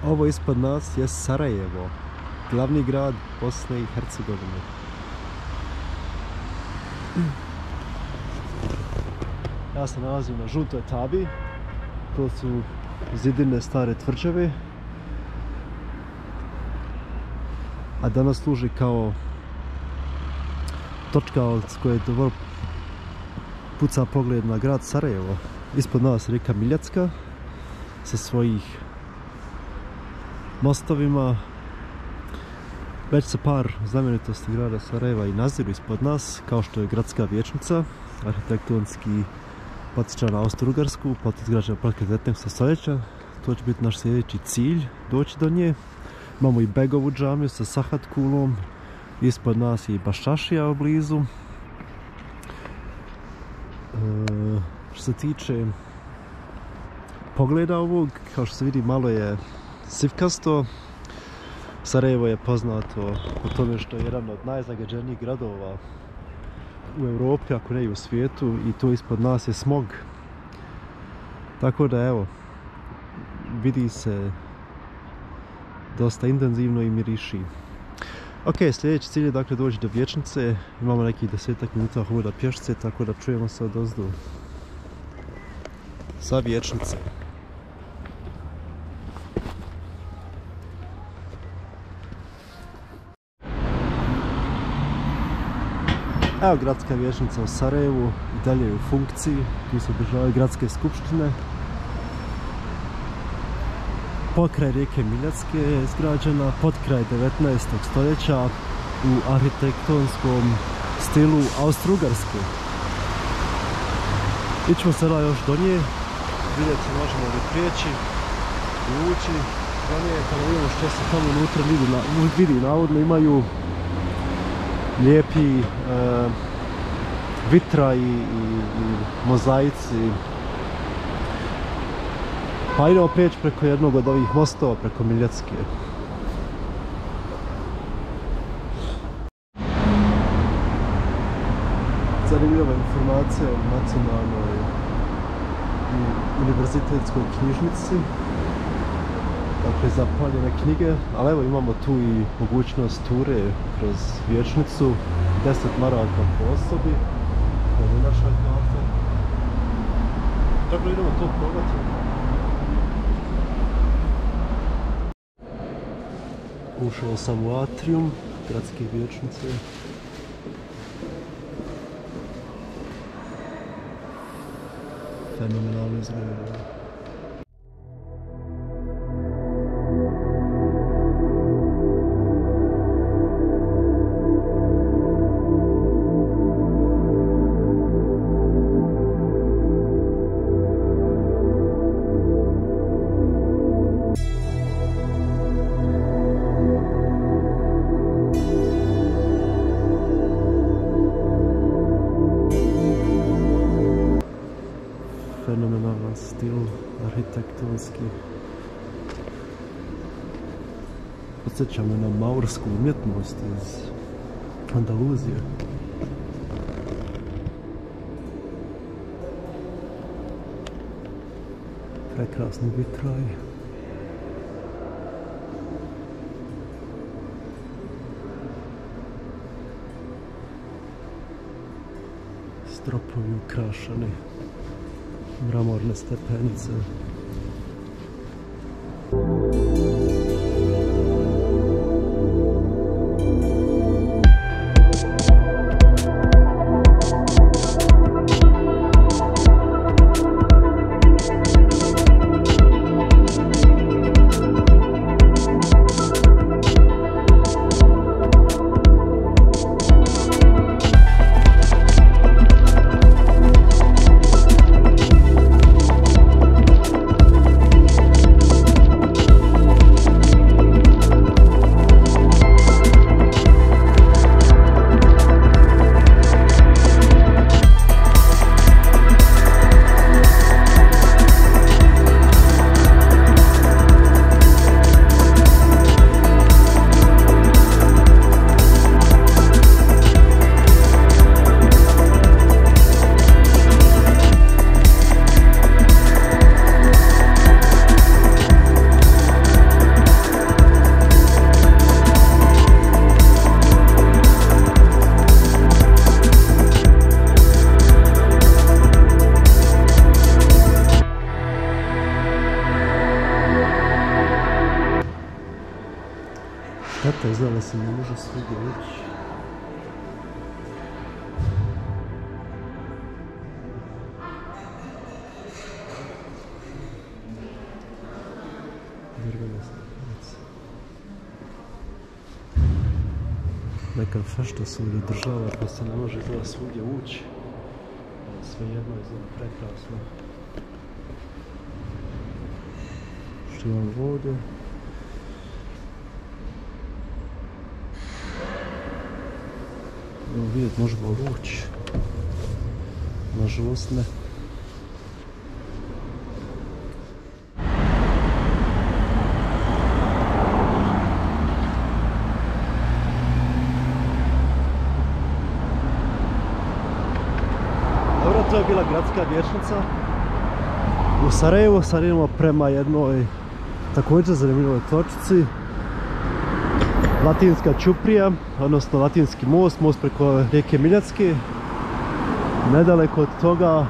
Ovo ispod nas je Sarajevo, glavni grad Bosne i Hercegovine. Ja se nalazim na Žutoj Tabi, to su zidine stare tvrđave, a danas služi kao točka s koje dobro puca pogled na grad Sarajevo. Ispod nas rijeka Miljacka sa svojih mostovima. Već se par znamenitosti grada Sarajeva i naziru ispod nas, kao što je gradska vijećnica, arhitektonski podsjeća na Austro-Ugarsku, izgrađena početkom 19. stoljeća. To će biti naš sljedeći cilj, doći do nje. Imamo i Begovu džamiju sa Sahat kulom, ispod nas je i Baščašija blizu. Što se tiče pogleda ovog, kao što se vidi, malo je sivkasto. Sarajevo je poznato po tome što je jedan od najzagađenijih gradova u Europi, ako ne i u svijetu, i to ispod nas je smog. Tako da evo, vidi se dosta intenzivno i miriši. Ok, sljedeći cilj je dakle doći do vijećnice. Imamo nekih 10 minuta hoda pješce, tako da čujemo se odozdo sa vijećnice. Evo gradska vijećnica u Sarajevu, i dalje je u funkciji, tu se održavaju gradske skupštine. Pokraj rijeke Miljacke je izgrađena, potkraj 19. stoljeća u arhitektonskom stilu Austro-Ugarske. Ićemo sada još do nje, vidjeti se možemo li prijeći i ući do nje, kada vidimo što se tamo unutra vidi. Navodno imaju lijepi vitra i mozaici. Pa idemo prijeći preko jednog od ovih mostova, preko Miljacke. Zanimljiva informacija o nacionalnoj i univerzitetskoj knjižnici. Dakle, zapaljene knjige, ali evo imamo tu i mogućnost ture kroz vijećnicu, 10 maraka po osobi, to je naša karta. Dakle, idemo to probati. Ušao sam u atrium gradske vijećnice. Fenomenalno izgleda. Fenomenalan stil arhitektonski. Podsjeća me na maursku umjetnost iz Andaluzije. Prekrasni vitraj. Stropovi ukrašeni. Mramorne stepenice. Čekaj, znam da se ne može svugdje ući. Neka fešta se ovdje održava pa se ne može izgleda svugdje ući. Sve jedno izgleda prekrasno. Što imamo ovdje? Evo vidjeti, možemo ući. Nažalost ne. To je bila gradska vijećnica u Sarajevu. Sad idemo prema jednoj također zanimljivoj točci. Latinska ćuprija, odnosno Latinski most, most preko rijeke Miljacke. Nedaleko od toga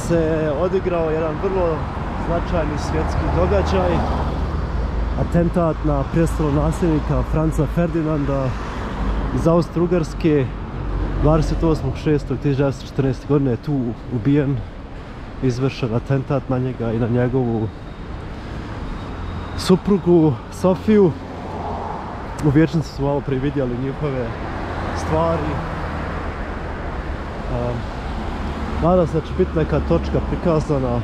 se odigrao jedan vrlo značajni svjetski događaj. Atentat na prestolonasljednika Franca Ferdinanda iz Austro-Ugarske. 28.6.1914. godine je tu ubijen, izvršen atentat na njega i na njegovu suprugu Sofiju. U vijećnici su malo prije vidjeli njihove stvari. Nadam se da će biti neka točka prikazana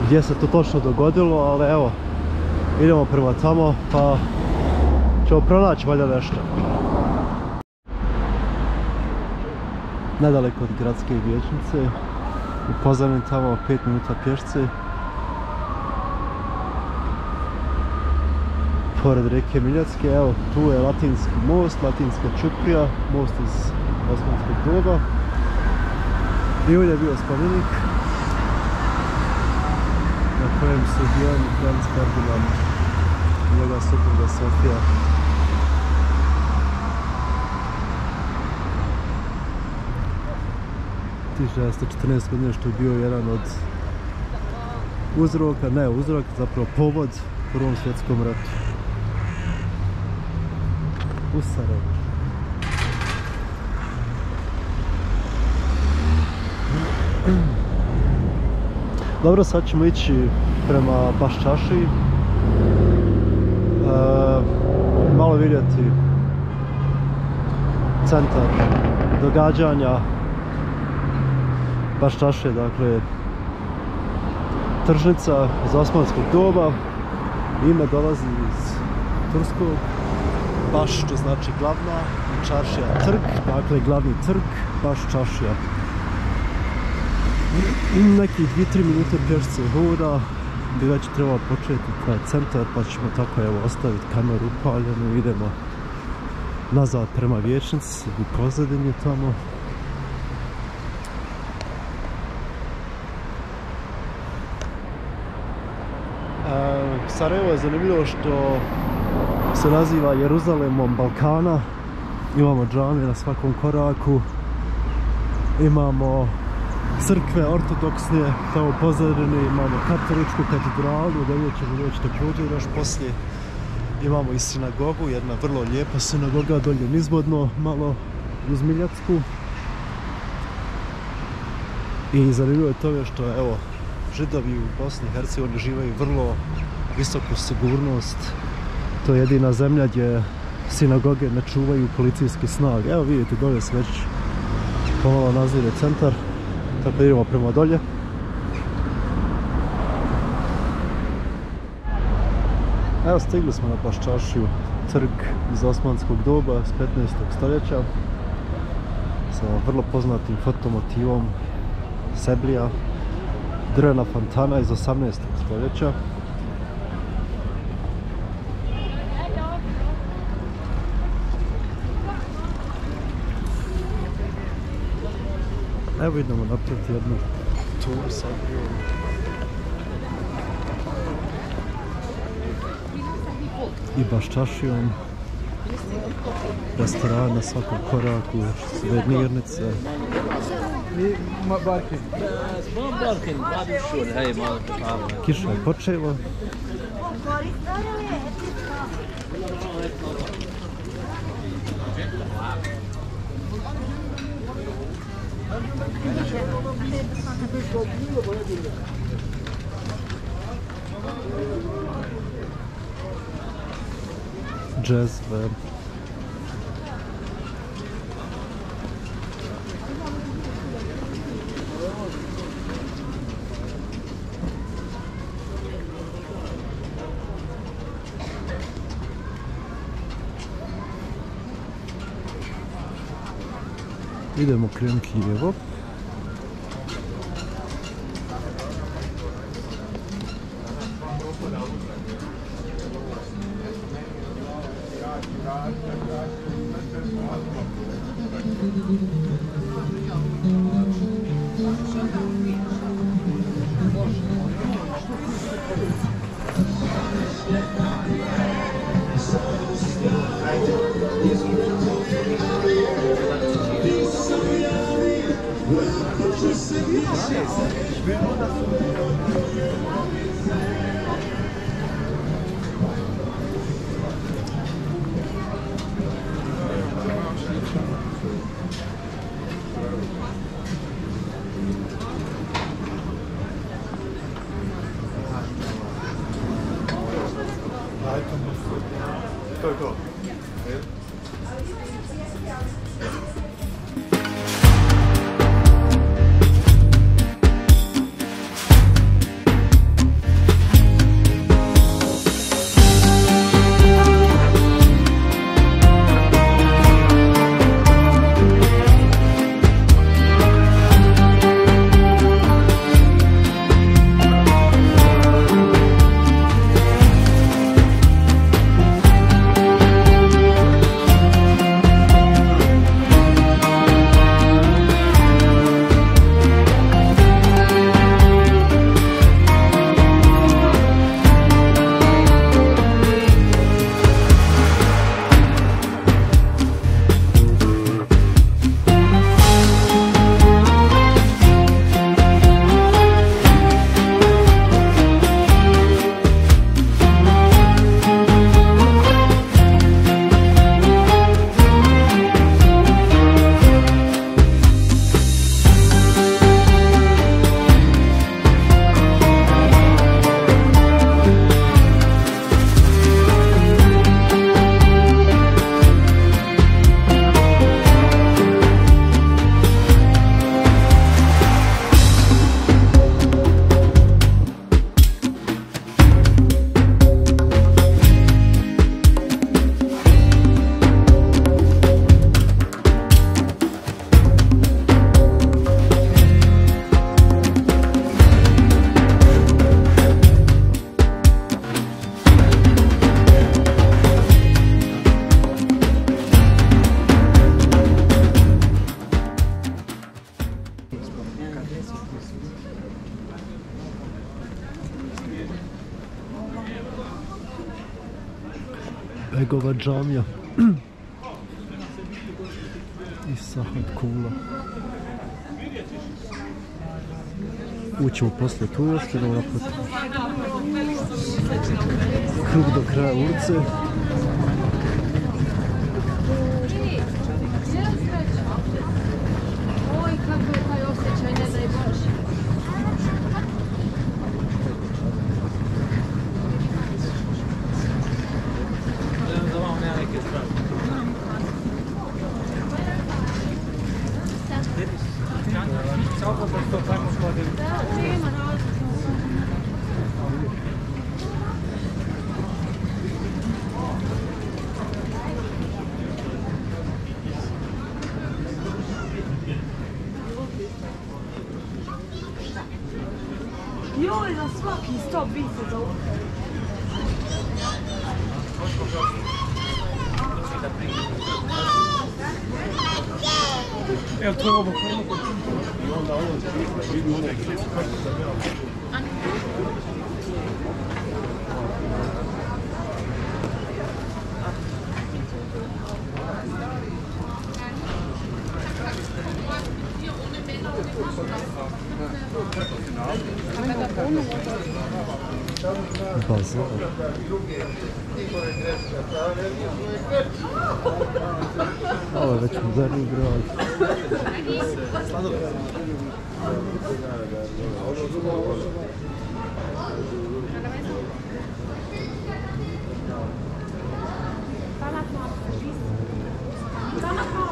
gdje se to točno dogodilo, ali evo, idemo prema tamo pa ćemo pronaći valjda nešto. Nedaleko od gradske vijećnice, u pozadini tamo 5 minuta pješce. Pored rijeke Miljacke, evo tu je Latinski most, Latinska ćuprija, most iz osmanskog doba. I ovdje je bio spomenik na kojem su ubijeni Franc Ferdinand i njegova supruga Sofija. U 1914. godine, što je bio jedan od uzroka, ne uzrok, zapravo povod u Prvom svjetskom ratu. U Sarajevu. Dobro, sad ćemo ići prema Baščašiji. Malo vidjeti centar događanja. Baščašije, dakle, tržnica iz osmanskog doba. Ime dolazi iz turskog. Baš, što znači glavna, i čaršija trg, dakle glavni trg, Baščašija. Nekih 2-3 minute pješce hoda bi već trebalo početi taj centar, pa ćemo tako evo ostaviti kameru upaljenu i idemo nazad prema vijećnici, u pozadini tamo. Sarajevo je zanimljivo što se naziva Jeruzalemom Balkana. Imamo džamije na svakom koraku, imamo crkve ortodoksne tamo u pozadini, imamo katoličku katedralu, dolje ćemo doći također još poslije. Imamo i sinagogu, jedna vrlo lijepa sinagoga dolje nizvodno, malo uz Miljacku. I zanimljivo je to što evo, Židovi u Bosni i Hercegovini živaju vrlo visoku sigurnost. To je jedina zemlja gdje sinagoge ne čuvaju policijske snage. Evo vidite, dolje se već pomalo nazire centar, tako da idemo prema dolje. Evo, stigli smo na Baščašiju, trg iz osmanskog doba, s 15. stoljeća, sa vrlo poznatim fotomotivom Seblija, drvena fontana iz 18. stoljeća. Evo idemo napraviti jednu tur sa Seblijom. I Baščašijom. Restoran na svakom koraku, sve mirnice. Kiša je počela. Džezve. Idemo krenuti lijevo. To je to. Begova džamija i Sahat Kula. Ućemo poslije tu još, idemo napad krug do kraja ulice. Oj, kako je taj osjećaj, ne daj Bože. Joj, na svaki stop vi se zove. Evo, to je ovo prvo kod i onda ovo idu one klice kako se zove. A bazar. Ovo je već moderni grad.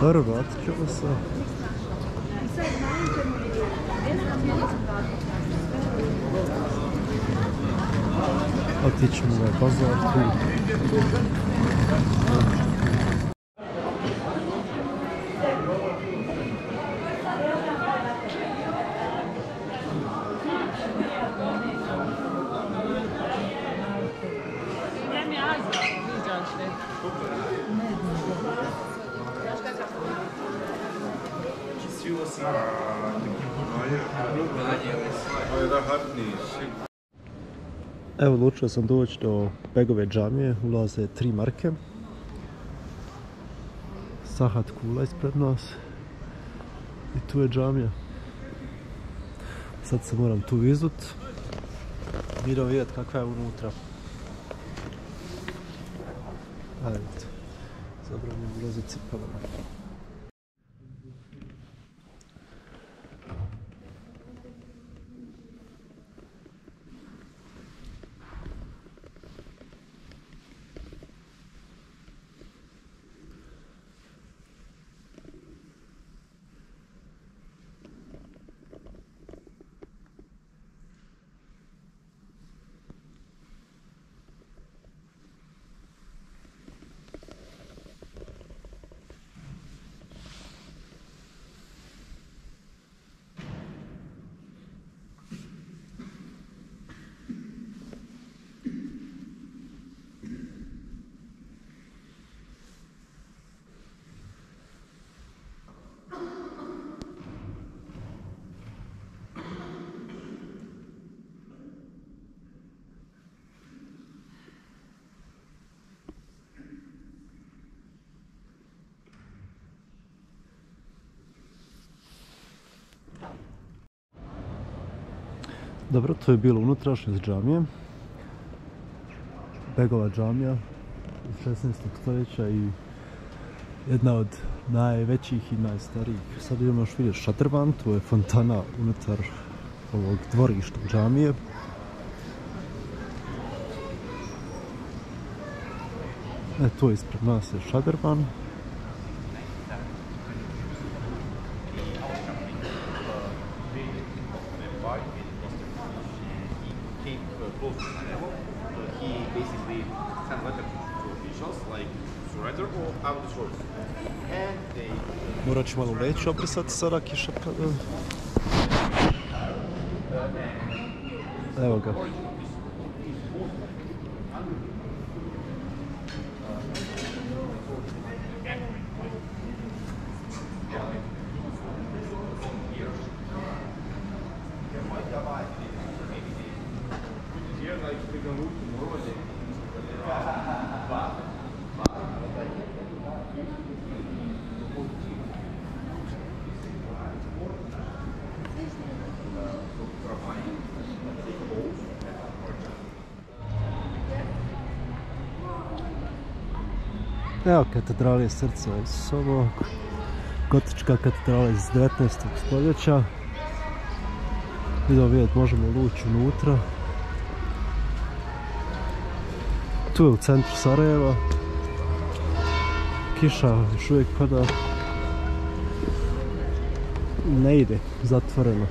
Dobro, vratit ćemo se. Otićemo na bazar tu. Evo, odlučio sam doći do Begove džamije, ulaze 3 marke. Sahat Kula ispred nas. I tu je džamija. Sad se moram tu izut. Idemo vidjeti kakva je unutra. Ajde, zabranimo ulaziti cipelama. Dobro, to je bilo unutrašnjost džamije. Begova džamija iz 16. stoljeća i jedna od najvećih i najstarijih. Sad idemo još vidjeti šatrvan, to je fontana unutar ovog dvorišta džamije. Tu ispred nas je šatrvan. Morat ću malo leći obrisati sada, kiša pada. Evo ga. Evo katedrala je srce Isusovog, gotička katedrala iz 19. stoljeća. Idemo vidjeti, možemo ući unutra. Tu je u centru Sarajeva. Kiša još uvijek pada. Ne ide, zatvoreno.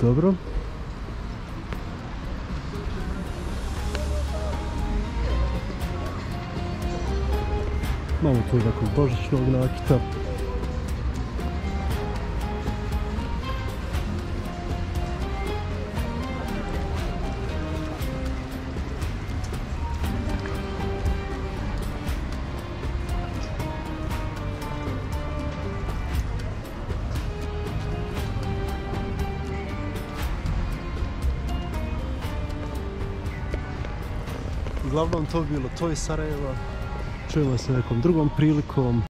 Dobro. Imamo tu nekog božićnog nakita. Uglavnom to bi bilo to iz Sarajeva. Čujemo se nekom drugom prilikom.